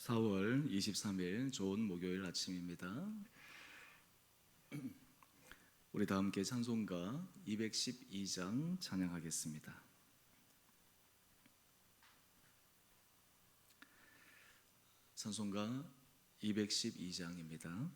4월 23일 좋은 목요일 아침입니다. 우리 다 함께 찬송가 212장 찬양하겠습니다. 찬송가 212장입니다.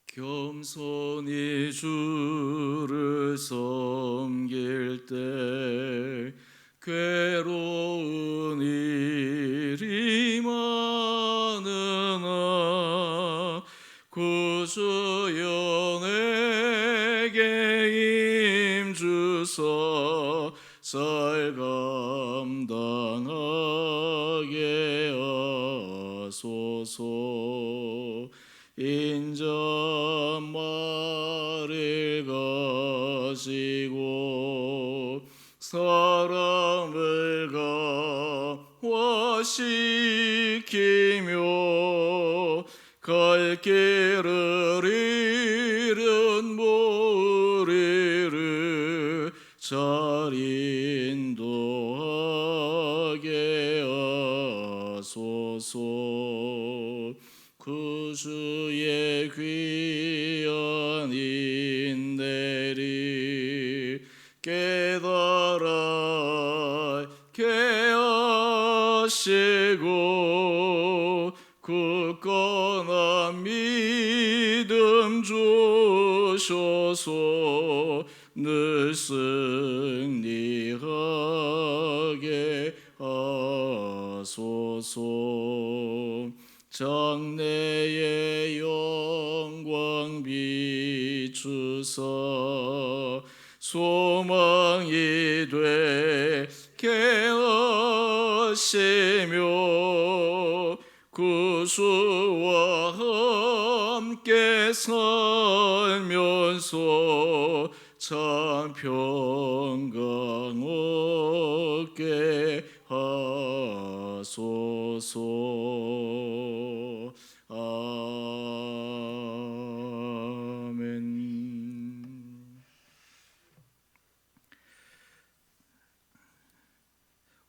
겸손히 주를 섬길 때 괴로운 일이 많으나 구주여 내게 힘주사 잘 감당하게 하소서. 인자말을 가지고 사람을 감화시키며 갈 길을 잃은 무리를 잘 인도하게 하소서. 구주의 귀한 인내를 깨달아 하시고 굳건한 믿음 주셔서 늘 승리하게 하소서. 장래의 영광 비추사 소망이 되게 하시며 구주와 함께 살면서 참 평강 얻게 하소서. 아멘.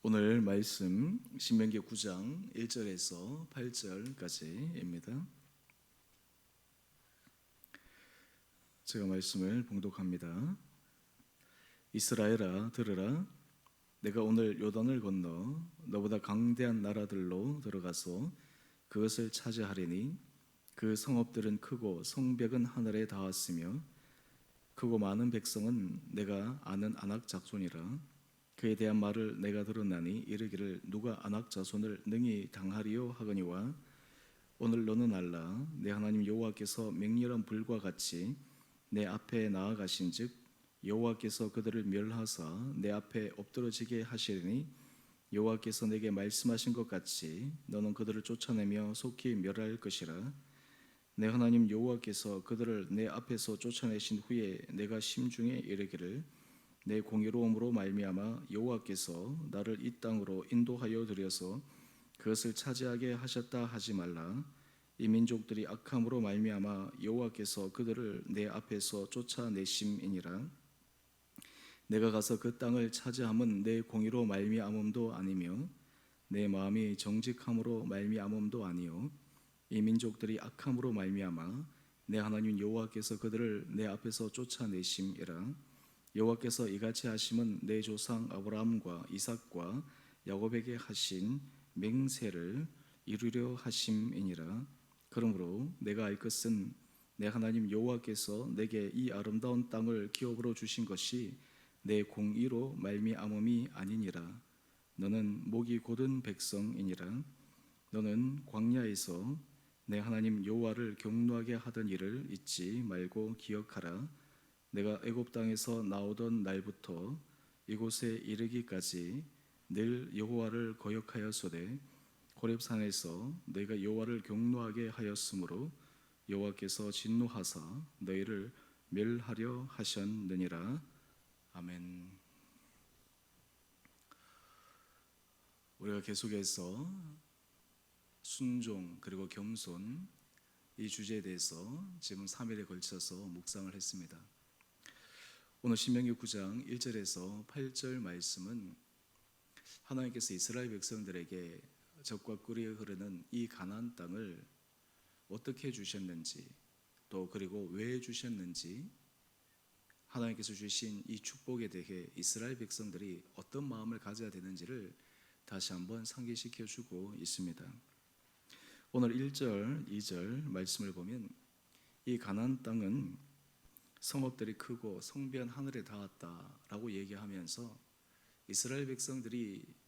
오늘 말씀 신명기 9장 1절에서 8절까지입니다. 제가 말씀을 봉독합니다. 이스라엘아 들으라. 내가 오늘 요단을 건너 너보다 강대한 나라들로 들어가서 그것을 차지하리니 그 성읍들은 크고 성벽은 하늘에 닿았으며 크고 많은 백성은 내가 아는 아낙 자손이라. 그에 대한 말을 내가 들었나니 이르기를 누가 아낙 자손을 능히 당하리요 하거니와 오늘 너는 알라. 내 하나님 여호와께서 맹렬한 불과 같이 내 앞에 나아가신즉 여호와께서 그들을 멸하사 내 앞에 엎드러지게 하시리니 여호와께서 내게 말씀하신 것 같이 너는 그들을 쫓아내며 속히 멸할 것이라. 내 하나님 여호와께서 그들을 내 앞에서 쫓아내신 후에 내가 심중에 이르기를 내 공의로움으로 말미암아 여호와께서 나를 이 땅으로 인도하여 들여서 그것을 차지하게 하셨다 하지 말라. 이 민족들이 악함으로 말미암아 여호와께서 그들을 내 앞에서 쫓아내심이니라. 내가 가서 그 땅을 차지함은 내 공의로 말미암음도 아니며 내 마음이 정직함으로 말미암음도 아니요 이 민족들이 악함으로 말미암아 내 하나님 여호와께서 그들을 내 앞에서 쫓아내심이라. 여호와께서 이같이 하심은 내 조상 아브라함과 이삭과 야곱에게 하신 맹세를 이루려 하심이니라. 그러므로 내가 알 것은 내 하나님 여호와께서 내게 이 아름다운 땅을 기업으로 주신 것이 내 공의로 말미암음이 아니니라. 너는 목이 곧은 백성이니라. 너는 광야에서 내 하나님 여호와를 경노하게 하던 일을 잊지 말고 기억하라. 내가 애굽 땅에서 나오던 날부터 이곳에 이르기까지 늘 여호와를 거역하였으되 호렙산에서 너희가 여호와를 경노하게 하였으므로 여호와께서 진노하사 너희를 멸하려 하셨느니라. 아멘. 우리가 계속해서 순종 그리고 겸손 이 주제에 대해서 지금 3일에 걸쳐서 묵상을 했습니다. 오늘 신명기 9장 1절에서 8절 말씀은 하나님께서 이스라엘 백성들에게 적과 꿀이 흐르는 이 가나안 땅을 어떻게 주셨는지, 또 그리고 왜 주셨는지, 하나님께서 주신 이 축복에 대해 이스라엘 백성들이 어떤 마음을 가져야 되는지를 다시 한번 상기시켜 주고 있습니다. 오늘 1절, 2절 말씀을 보면 이 가나안 땅은 성읍들이 크고 성벽은 하늘에 닿았다라고 얘기하면서 이스라엘 백성들이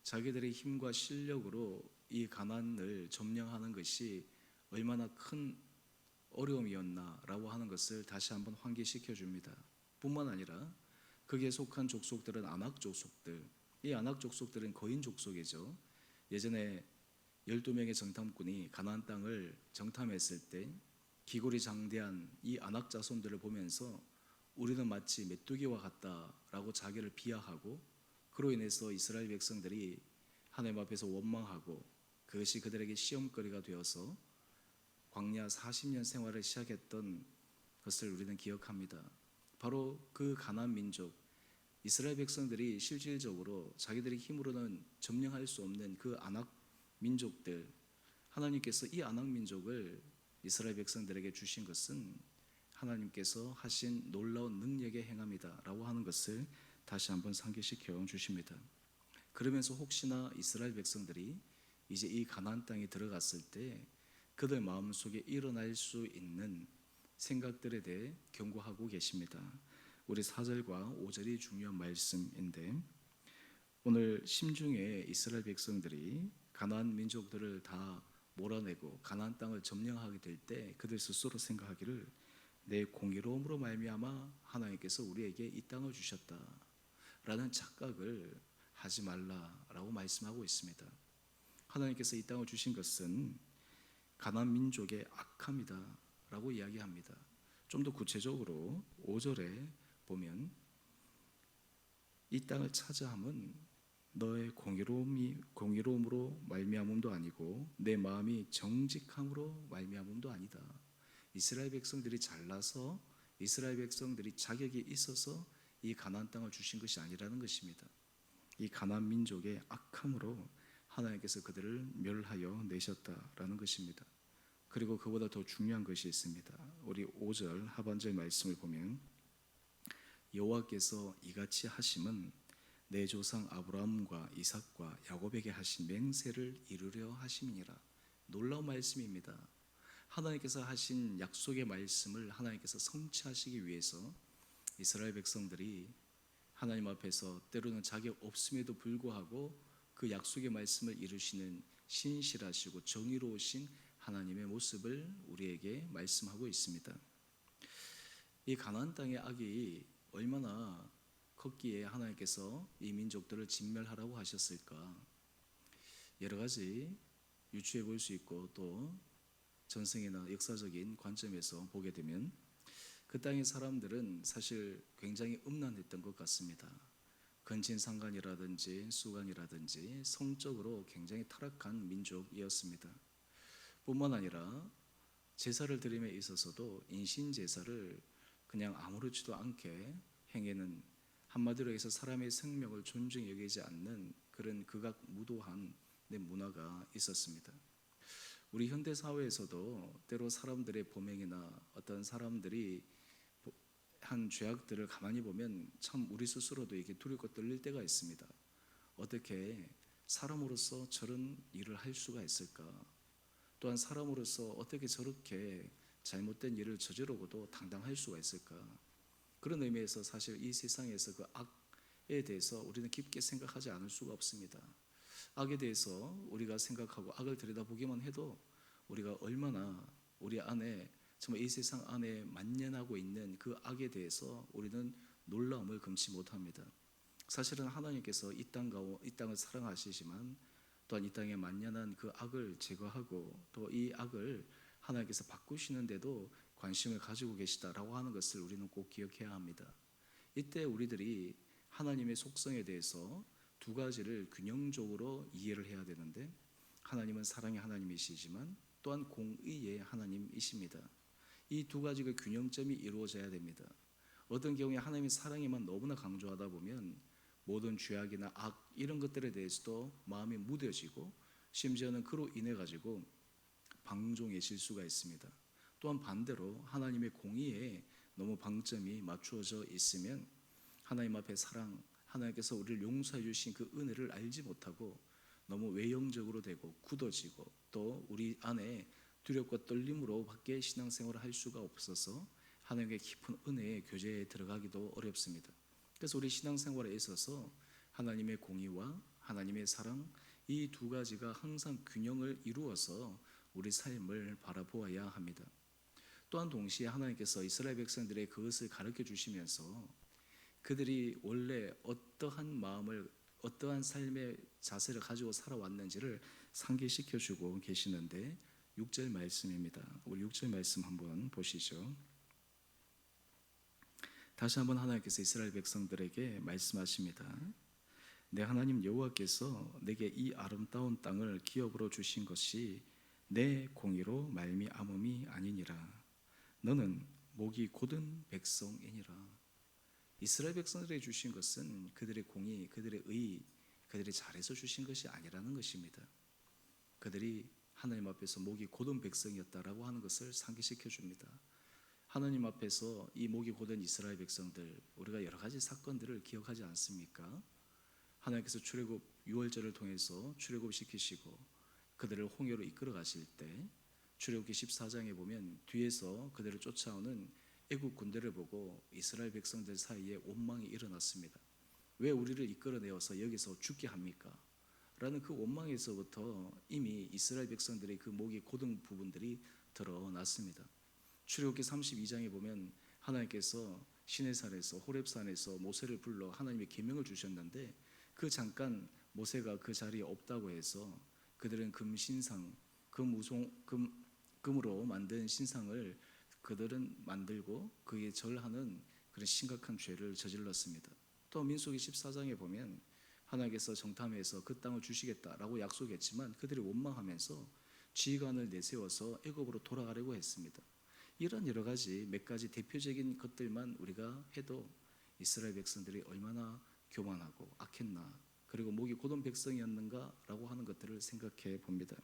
자기들의 힘과 실력으로 이 가나안을 점령하는 것이 얼마나 큰 어려움이었나라고 하는 것을 다시 한번 환기시켜 줍니다. 뿐만 아니라 거기에 속한 족속들은 아낙 족속들, 이 아낙 족속들은 거인 족속이죠. 예전에 12명의 정탐꾼이 가나안 땅을 정탐했을 때 기골이 장대한 이 아낙 자손들을 보면서 우리는 마치 메뚜기와 같다라고 자기를 비하하고, 그로 인해서 이스라엘 백성들이 하나님 앞에서 원망하고 그것이 그들에게 시험거리가 되어서 광야 40년 생활을 시작했던 것을 우리는 기억합니다. 바로 그 가나안 민족, 이스라엘 백성들이 실질적으로 자기들의 힘으로는 점령할 수 없는 그 아낙 민족들, 하나님께서 이 아낙 민족을 이스라엘 백성들에게 주신 것은 하나님께서 하신 놀라운 능력의 행함이다라고 하는 것을 다시 한번 상기시켜 주십니다. 그러면서 혹시나 이스라엘 백성들이 이제 이 가나안 땅에 들어갔을 때 그들 마음속에 일어날 수 있는 생각들에 대해 경고하고 계십니다. 우리 4절과 5절이 중요한 말씀인데, 오늘 심중에 이스라엘 백성들이 가나안 민족들을 다 몰아내고 가나안 땅을 점령하게 될 때 그들 스스로 생각하기를 내 공의로움으로 말미암아 하나님께서 우리에게 이 땅을 주셨다라는 착각을 하지 말라라고 말씀하고 있습니다. 하나님께서 이 땅을 주신 것은 가나안 민족의 악함이다라고 이야기합니다. 좀 더 구체적으로 5절에 보면 이 땅을 차지함은 너의 공의로움으로 말미암음도 아니고 내 마음이 정직함으로 말미암음도 아니다. 이스라엘 백성들이 잘나서 이스라엘 백성들이 자격이 있어서 이 가나안 땅을 주신 것이 아니라는 것입니다. 이 가나안 민족의 악함으로 하나님께서 그들을 멸하여 내셨다라는 것입니다. 그리고 그보다 더 중요한 것이 있습니다. 우리 5절 하반절 말씀을 보면 여호와께서 이같이 하심은 내 조상 아브라함과 이삭과 야곱에게 하신 맹세를 이루려 하심이니라. 놀라운 말씀입니다. 하나님께서 하신 약속의 말씀을 하나님께서 성취하시기 위해서 이스라엘 백성들이 하나님 앞에서 때로는 자격 없음에도 불구하고 그 약속의 말씀을 이루시는 신실하시고 정의로우신 하나님의 모습을 우리에게 말씀하고 있습니다. 이 가나안 땅의 악이 얼마나 컸기에 하나님께서 이 민족들을 진멸하라고 하셨을까? 여러 가지 유추해 볼 수 있고 또 전승이나 역사적인 관점에서 보게 되면 그 땅의 사람들은 사실 굉장히 음란했던 것 같습니다. 근친상간이라든지 수간이라든지 성적으로 굉장히 타락한 민족이었습니다. 뿐만 아니라 제사를 드림에 있어서도 인신제사를 그냥 아무렇지도 않게 행해는, 한마디로 해서 사람의 생명을 존중히 여기지 않는 그런 극악무도한 문화가 있었습니다. 우리 현대 사회에서도 때로 사람들의 범행이나 어떤 사람들이 한 죄악들을 가만히 보면 참 우리 스스로도 이게 두렵고 떨릴 때가 있습니다. 어떻게 사람으로서 저런 일을 할 수가 있을까? 또한 사람으로서 어떻게 저렇게 잘못된 일을 저지르고도 당당할 수가 있을까? 그런 의미에서 사실 이 세상에서 그 악에 대해서 우리는 깊게 생각하지 않을 수가 없습니다. 악에 대해서 우리가 생각하고 악을 들여다보기만 해도 우리가 얼마나 우리 안에 정말 이 세상 안에 만연하고 있는 그 악에 대해서 우리는 놀라움을 금치 못합니다. 사실은 하나님께서 이 땅을 사랑하시지만 또한 이 땅에 만연한 그 악을 제거하고 또 이 악을 하나님께서 바꾸시는데도 관심을 가지고 계시다라고 하는 것을 우리는 꼭 기억해야 합니다. 이때 우리들이 하나님의 속성에 대해서 두 가지를 균형적으로 이해를 해야 되는데, 하나님은 사랑의 하나님이시지만 또한 공의의 하나님이십니다. 이 두 가지가 균형점이 이루어져야 됩니다. 어떤 경우에 하나님의 사랑에만 너무나 강조하다 보면 모든 죄악이나 악 이런 것들에 대해서도 마음이 무뎌지고 심지어는 그로 인해 가지고 방종해질 수가 있습니다. 또한 반대로 하나님의 공의에 너무 방점이 맞추어져 있으면 하나님 앞에 사랑, 하나님께서 우리를 용서해 주신 그 은혜를 알지 못하고 너무 외형적으로 되고 굳어지고 또 우리 안에 두렵고 떨림으로 밖에 신앙생활을 할 수가 없어서 하나님의 깊은 은혜의 교제에 들어가기도 어렵습니다. 그래서 우리 신앙생활에 있어서 하나님의 공의와 하나님의 사랑 이 두 가지가 항상 균형을 이루어서 우리 삶을 바라보아야 합니다. 또한 동시에 하나님께서 이스라엘 백성들의 그것을 가르쳐 주시면서 그들이 원래 어떠한 마음을 어떠한 삶의 자세를 가지고 살아왔는지를 상기시켜 주고 계시는데 6절 말씀입니다. 우리 6절 말씀 한번 보시죠. 다시 한번 하나님께서 이스라엘 백성들에게 말씀하십니다. 내 하나님 여호와께서 내게 이 아름다운 땅을 기업으로 주신 것이 내 공의로 말미암음이 아니니라. 너는 목이 곧은 백성이니라. 이스라엘 백성들에게 주신 것은 그들의 공의, 그들의 의, 그들이 잘해서 주신 것이 아니라는 것입니다. 그들이 하나님 앞에서 목이 곧은 백성이었다라고 하는 것을 상기시켜 줍니다. 하나님 앞에서 이 목이 곧은 이스라엘 백성들, 우리가 여러 가지 사건들을 기억하지 않습니까? 하나님께서 출애굽 6월절을 통해서 출애굽시키시고 그들을 홍해로 이끌어 가실 때 출애굽기 14장에 보면 뒤에서 그들을 쫓아오는 애국 군대를 보고 이스라엘 백성들 사이에 원망이 일어났습니다. 왜 우리를 이끌어내어서 여기서 죽게 합니까? 라는 그 원망에서부터 이미 이스라엘 백성들의 그 목이 곧은 부분들이 드러났습니다. 출애굽기 32장에 보면 하나님께서 시내산에서 호렙산에서 모세를 불러 하나님의 계명을 주셨는데 그 잠깐 모세가 그 자리에 없다고 해서 그들은 금신상, 금으로 만든 신상을 그들은 만들고 그에 절하는 그런 심각한 죄를 저질렀습니다. 또 민수기 14장에 보면 하나님께서 정탐해서 그 땅을 주시겠다라고 약속했지만 그들이 원망하면서 지휘관을 내세워서 애굽으로 돌아가려고 했습니다. 이런 여러 가지 몇 가지 대표적인 것들만 우리가 해도 이스라엘 백성들이 얼마나 교만하고 악했나, 그리고 목이 곧은 백성이었는가라고 하는 것들을 생각해 봅니다.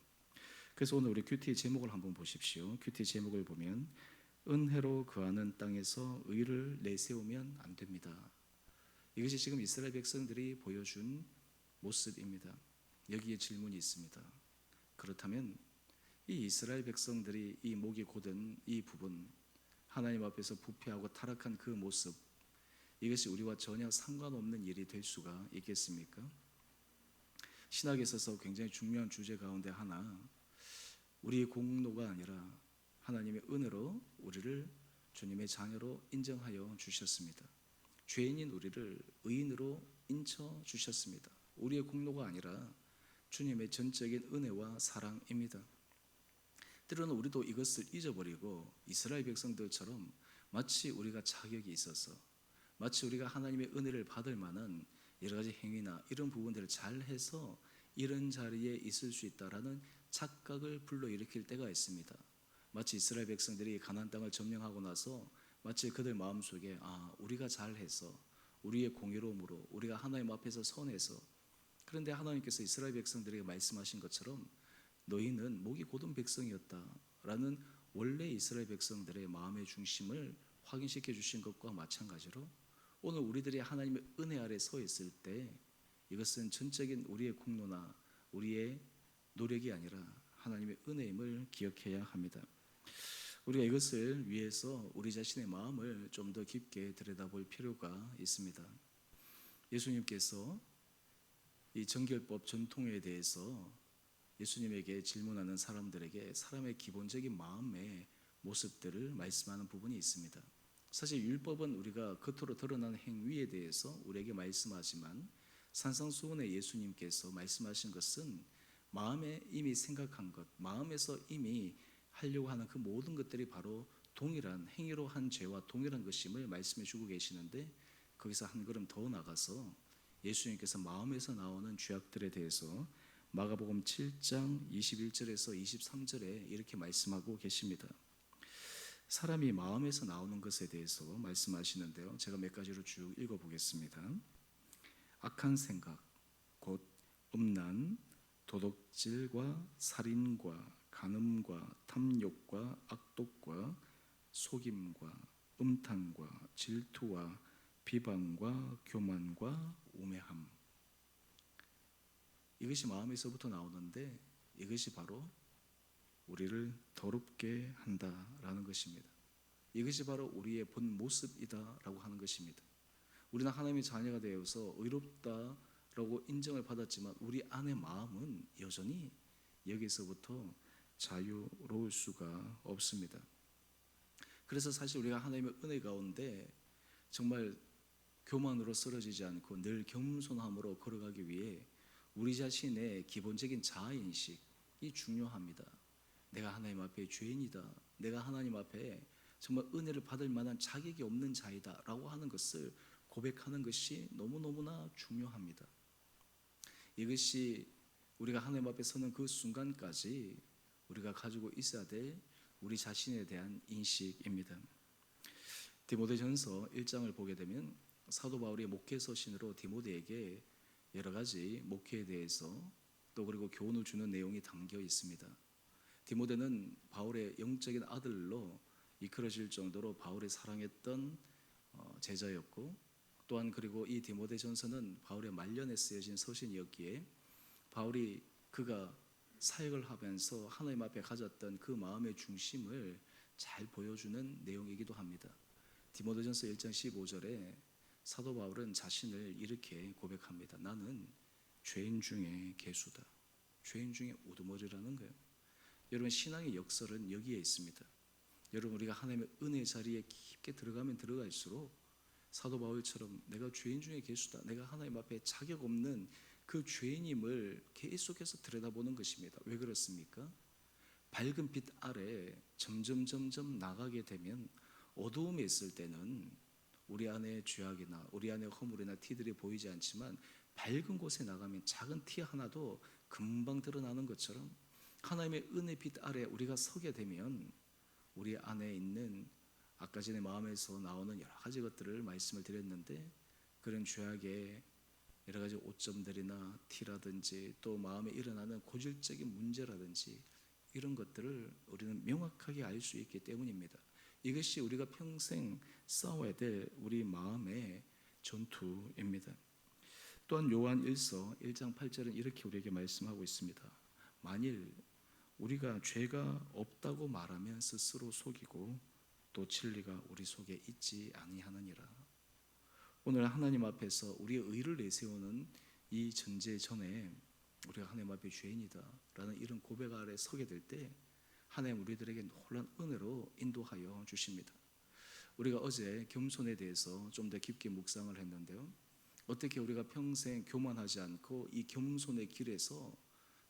그래서 오늘 우리 큐티 제목을 한번 보십시오. 큐티 제목을 보면 은혜로 거하는 땅에서 의를 내세우면 안 됩니다. 이것이 지금 이스라엘 백성들이 보여준 모습입니다. 여기에 질문이 있습니다. 그렇다면 이 이스라엘 백성들이 이 목이 곧은 이 부분, 하나님 앞에서 부패하고 타락한 그 모습, 이것이 우리와 전혀 상관없는 일이 될 수가 있겠습니까? 신학에 있어서 굉장히 중요한 주제 가운데 하나, 우리의 공로가 아니라 하나님의 은혜로 우리를 주님의 자녀로 인정하여 주셨습니다. 죄인인 우리를 의인으로 인쳐 주셨습니다. 우리의 공로가 아니라 주님의 전적인 은혜와 사랑입니다. 때로는 우리도 이것을 잊어버리고 이스라엘 백성들처럼 마치 우리가 자격이 있어서, 마치 우리가 하나님의 은혜를 받을 만한 여러 가지 행위나 이런 부분들을 잘해서 이런 자리에 있을 수 있다라는 착각을 불러일으킬 때가 있습니다. 마치 이스라엘 백성들이 가나안 땅을 점령하고 나서 마치 그들 마음속에 우리가 잘해서 우리의 공의로움으로 우리가 하나님 앞에서 선해서, 그런데 하나님께서 이스라엘 백성들에게 말씀하신 것처럼 너희는 목이 곧은 백성이었다라는 원래 이스라엘 백성들의 마음의 중심을 확인시켜 주신 것과 마찬가지로 오늘 우리들이 하나님의 은혜 아래 서 있을 때 이것은 전적인 우리의 공로나 우리의 노력이 아니라 하나님의 은혜임을 기억해야 합니다. 우리가 이것을 위해서 우리 자신의 마음을 좀 더 깊게 들여다볼 필요가 있습니다. 예수님께서 이 정결법 전통에 대해서 예수님에게 질문하는 사람들에게 사람의 기본적인 마음의 모습들을 말씀하는 부분이 있습니다. 사실 율법은 우리가 겉으로 드러나는 행위에 대해서 우리에게 말씀하지만 산상수훈의 예수님께서 말씀하신 것은 마음에 이미 생각한 것, 마음에서 이미 하려고 하는 그 모든 것들이 바로 동일한 행위로 한 죄와 동일한 것임을 말씀해 주고 계시는데, 거기서 한 걸음 더 나가서 예수님께서 마음에서 나오는 죄악들에 대해서 마가복음 7장 21절에서 23절에 이렇게 말씀하고 계십니다. 사람이 마음에서 나오는 것에 대해서 말씀하시는데요, 제가 몇 가지로 쭉 읽어보겠습니다. 악한 생각, 곧 음란, 도둑질과 살인과 간음과 탐욕과 악독과 속임과 음탕과 질투와 비방과 교만과 우매함. 이것이 마음에서부터 나오는데 이것이 바로 우리를 더럽게 한다라는 것입니다. 이것이 바로 우리의 본 모습이다라고 하는 것입니다. 우리는 하나님의 자녀가 되어서 의롭다라고 인정을 받았지만 우리 안의 마음은 여전히 여기서부터 자유로울 수가 없습니다. 그래서 사실 우리가 하나님의 은혜 가운데 정말 교만으로 쓰러지지 않고 늘 겸손함으로 걸어가기 위해 우리 자신의 기본적인 자아인식이 중요합니다. 내가 하나님 앞에 죄인이다. 내가 하나님 앞에 정말 은혜를 받을 만한 자격이 없는 자이다 라고 하는 것을 고백하는 것이 너무너무나 중요합니다. 이것이 우리가 하나님 앞에 서는 그 순간까지 우리가 가지고 있어야 될 우리 자신에 대한 인식입니다. 디모데전서 1장을 보게 되면 사도 바울이 목회 서신으로 디모데에게 여러 가지 목회에 대해서 또 그리고 교훈을 주는 내용이 담겨 있습니다. 디모데는 바울의 영적인 아들로 이끌어질 정도로 바울이 사랑했던 제자였고, 또한 그리고 이 디모데전서는 바울의 말년에 쓰여진 서신이었기에 바울이 그가 사역을 하면서 하나님 앞에 가졌던 그 마음의 중심을 잘 보여주는 내용이기도 합니다. 디모데전서 1장 15절에 사도 바울은 자신을 이렇게 고백합니다. 나는 죄인 중에 괴수다. 죄인 중에 우두머리라는 거예요. 여러분, 신앙의 역설은 여기에 있습니다. 여러분, 우리가 하나님의 은혜 자리에 깊게 들어가면 들어갈수록 사도 바울처럼 내가 죄인 중에 괴수다, 내가 하나님 앞에 자격 없는 그 죄인임을 계속해서 들여다보는 것입니다. 왜 그렇습니까? 밝은 빛 아래 점점 나가게 되면 어두움에 있을 때는 우리 안에 죄악이나 우리 안에 허물이나 티들이 보이지 않지만 밝은 곳에 나가면 작은 티 하나도 금방 드러나는 것처럼 하나님의 은혜 빛 아래 우리가 서게 되면 우리 안에 있는 아까 전에 마음에서 나오는 여러 가지 것들을 말씀을 드렸는데, 그런 죄악의 여러 가지 오점들이나 티라든지 또 마음에 일어나는 고질적인 문제라든지 이런 것들을 우리는 명확하게 알 수 있기 때문입니다. 이것이 우리가 평생 싸워야 될 우리 마음의 전투입니다. 또한 요한 1서 1장 8절은 이렇게 우리에게 말씀하고 있습니다. 만일 우리가 죄가 없다고 말하면 스스로 속이고 또 진리가 우리 속에 있지 아니하느니라. 오늘 하나님 앞에서 우리의 의를 내세우는 이 전제 전에 우리가 하나님 앞에 죄인이다 라는 이런 고백 아래 서게 될 때 하나님 우리들에게 놀라운 은혜로 인도하여 주십니다. 우리가 어제 겸손에 대해서 좀 더 깊게 묵상을 했는데요, 어떻게 우리가 평생 교만하지 않고 이 겸손의 길에서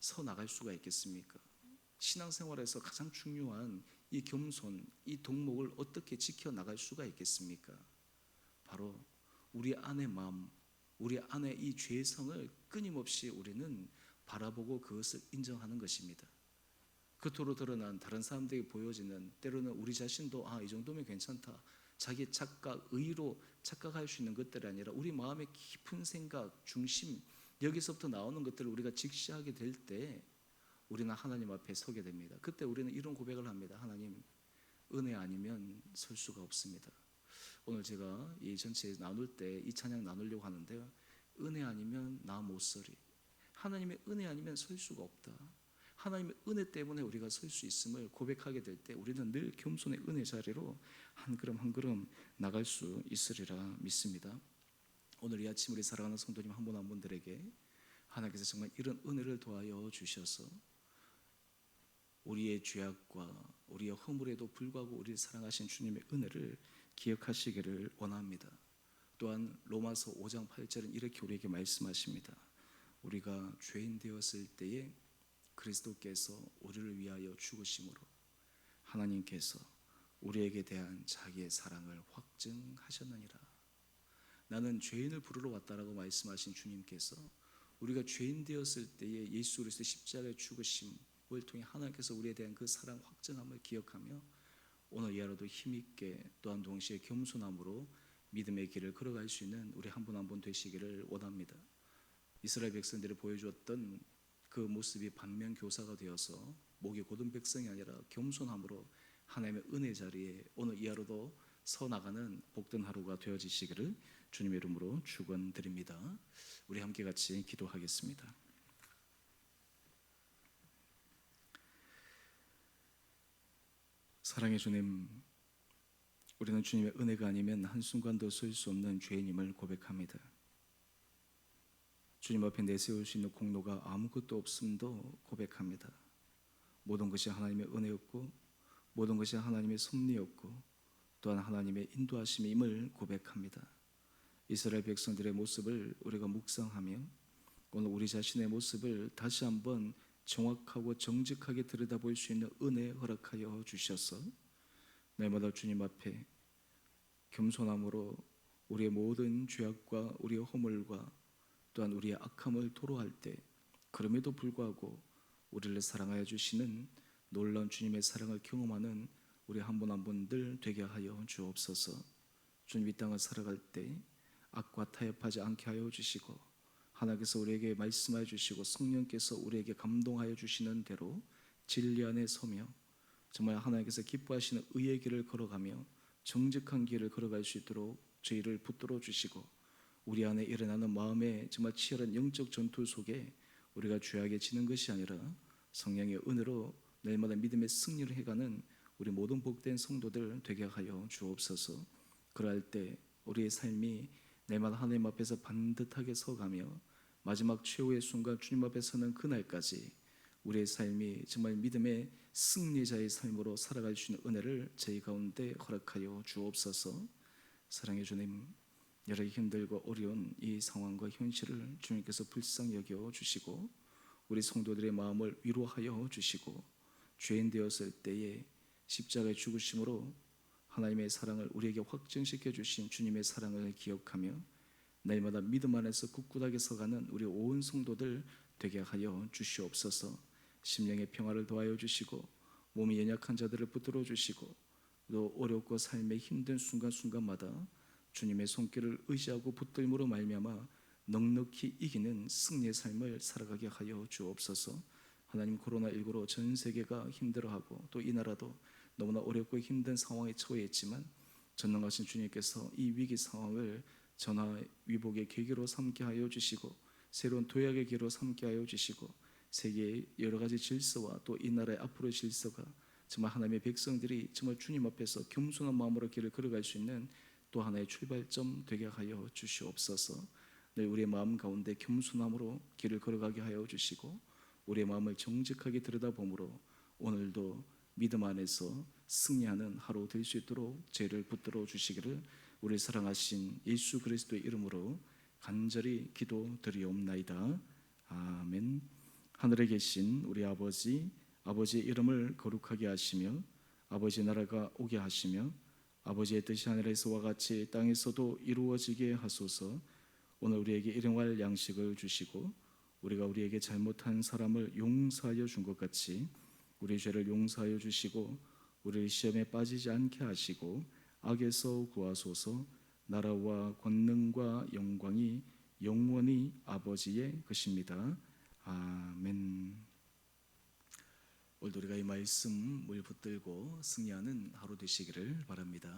서 나갈 수가 있겠습니까? 신앙생활에서 가장 중요한 이 겸손, 이 덕목을 어떻게 지켜나갈 수가 있겠습니까? 바로 우리 안의 마음, 우리 안의 이 죄성을 끊임없이 우리는 바라보고 그것을 인정하는 것입니다. 겉으로 드러난 다른 사람들에게 보여지는, 때로는 우리 자신도 이 정도면 괜찮다, 자기 착각, 의로 착각할 수 있는 것들이 아니라 우리 마음의 깊은 생각, 중심, 여기서부터 나오는 것들을 우리가 직시하게 될 때 우리는 하나님 앞에 서게 됩니다. 그때 우리는 이런 고백을 합니다. 하나님, 은혜 아니면 설 수가 없습니다. 오늘 제가 이 전체 나눌 때 이 찬양 나누려고 하는데요, 은혜 아니면 나 못 서리, 하나님의 은혜 아니면 설 수가 없다, 하나님의 은혜 때문에 우리가 설 수 있음을 고백하게 될 때 우리는 늘 겸손의 은혜 자리로 한 걸음 한 걸음 나갈 수 있으리라 믿습니다. 오늘 이 아침 우리 사랑하는 성도님 한 분 한 분들에게 하나님께서 정말 이런 은혜를 더하여 주셔서 우리의 죄악과 우리의 허물에도 불구하고 우리를 사랑하신 주님의 은혜를 기억하시기를 원합니다. 또한 로마서 5장 8절은 이렇게 우리에게 말씀하십니다. 우리가 죄인 되었을 때에 그리스도께서 우리를 위하여 죽으심으로 하나님께서 우리에게 대한 자기의 사랑을 확증하셨느니라. 나는 죄인을 부르러 왔다라고 말씀하신 주님께서 우리가 죄인 되었을 때에 예수 그리스도의 십자가의 죽으심을 통해 하나님께서 우리에 대한 그 사랑 확증함을 기억하며 오늘 이 하루도 힘있게 또한 동시에 겸손함으로 믿음의 길을 걸어갈 수 있는 우리 한 분 한 분 되시기를 원합니다. 이스라엘 백성들이 보여주었던 그 모습이 반면교사가 되어서 목이 곧은 백성이 아니라 겸손함으로 하나님의 은혜 자리에 오늘 이 하루도 서 나가는 복된 하루가 되어지시기를 주님의 이름으로 축원드립니다. 우리 함께 같이 기도하겠습니다. 사랑의 주님, 우리는 주님의 은혜가 아니면 한순간도 설 수 없는 죄인임을 고백합니다. 주님 앞에 내세울 수 있는 공로가 아무것도 없음도 고백합니다. 모든 것이 하나님의 은혜였고 모든 것이 하나님의 섭리였고 또한 하나님의 인도하심임을 고백합니다. 이스라엘 백성들의 모습을 우리가 묵상하며 오늘 우리 자신의 모습을 다시 한번 정확하고 정직하게 들여다볼 수 있는 은혜 허락하여 주셔서 날마다 주님 앞에 겸손함으로 우리의 모든 죄악과 우리의 허물과 또한 우리의 악함을 토로할 때 그럼에도 불구하고 우리를 사랑하여 주시는 놀라운 주님의 사랑을 경험하는 우리 한 분 한 분들 되게 하여 주옵소서. 주님 이 땅을 살아갈 때 악과 타협하지 않게 하여 주시고 하나님께서 우리에게 말씀하여 주시고 성령께서 우리에게 감동하여 주시는 대로 진리 안에 서며 정말 하나님께서 기뻐하시는 의의 길을 걸어가며 정직한 길을 걸어갈 수 있도록 저희를 붙들어 주시고 우리 안에 일어나는 마음의 정말 치열한 영적 전투 속에 우리가 죄악에 지는 것이 아니라 성령의 은혜로 날마다 믿음의 승리를 해가는 우리 모든 복된 성도들 되게 하여 주옵소서. 그럴 때 우리의 삶이 날마다 하나님 앞에서 반듯하게 서가며 마지막 최후의 순간 주님 앞에 서는 그날까지 우리의 삶이 정말 믿음의 승리자의 삶으로 살아갈 수 있는 은혜를 저희 가운데 허락하여 주옵소서. 사랑의 주님, 여러 힘들고 어려운 이 상황과 현실을 주님께서 불쌍히 여겨 주시고 우리 성도들의 마음을 위로하여 주시고 죄인 되었을 때에 십자가의 죽으심으로 하나님의 사랑을 우리에게 확증시켜 주신 주님의 사랑을 기억하며 날마다 믿음 안에서 굳굳하게 서가는 우리 온 성도들 되게 하여 주시옵소서. 심령의 평화를 더하여 주시고 몸이 연약한 자들을 붙들어 주시고 또 어렵고 삶의 힘든 순간순간마다 주님의 손길을 의지하고 붙들므로 말미암아 넉넉히 이기는 승리의 삶을 살아가게 하여 주옵소서. 하나님, 코로나19로 전 세계가 힘들어하고 또 이 나라도 너무나 어렵고 힘든 상황에 처해 있지만 전능하신 주님께서 이 위기 상황을 전화위복의 계기로 삼게 하여 주시고 새로운 도약의 계기로 삼게 하여 주시고 세계의 여러 가지 질서와 또 이 나라의 앞으로의 질서가 정말 하나님의 백성들이 정말 주님 앞에서 겸손한 마음으로 길을 걸어갈 수 있는 또 하나의 출발점 되게 하여 주시옵소서. 늘 우리의 마음 가운데 겸손함으로 길을 걸어가게 하여 주시고 우리의 마음을 정직하게 들여다보므로 오늘도 믿음 안에서 승리하는 하루 될 수 있도록 죄를 붙들어 주시기를 우리 사랑하신 예수 그리스도의 이름으로 간절히 기도드리옵나이다. 아멘. 하늘에 계신 우리 아버지, 아버지의 이름을 거룩하게 하시며 아버지의 나라가 오게 하시며 아버지의 뜻이 하늘에서와 같이 땅에서도 이루어지게 하소서. 오늘 우리에게 일용할 양식을 주시고 우리가 우리에게 잘못한 사람을 용서하여 준 것 같이 우리 죄를 용서하여 주시고 우리를 시험에 빠지지 않게 하시고 악에서 구하소서. 나라와 권능과 영광이 영원히 아버지의 것입니다. 아멘. 오늘도 우리가 이 말씀을 붙들고 승리하는 하루 되시기를 바랍니다.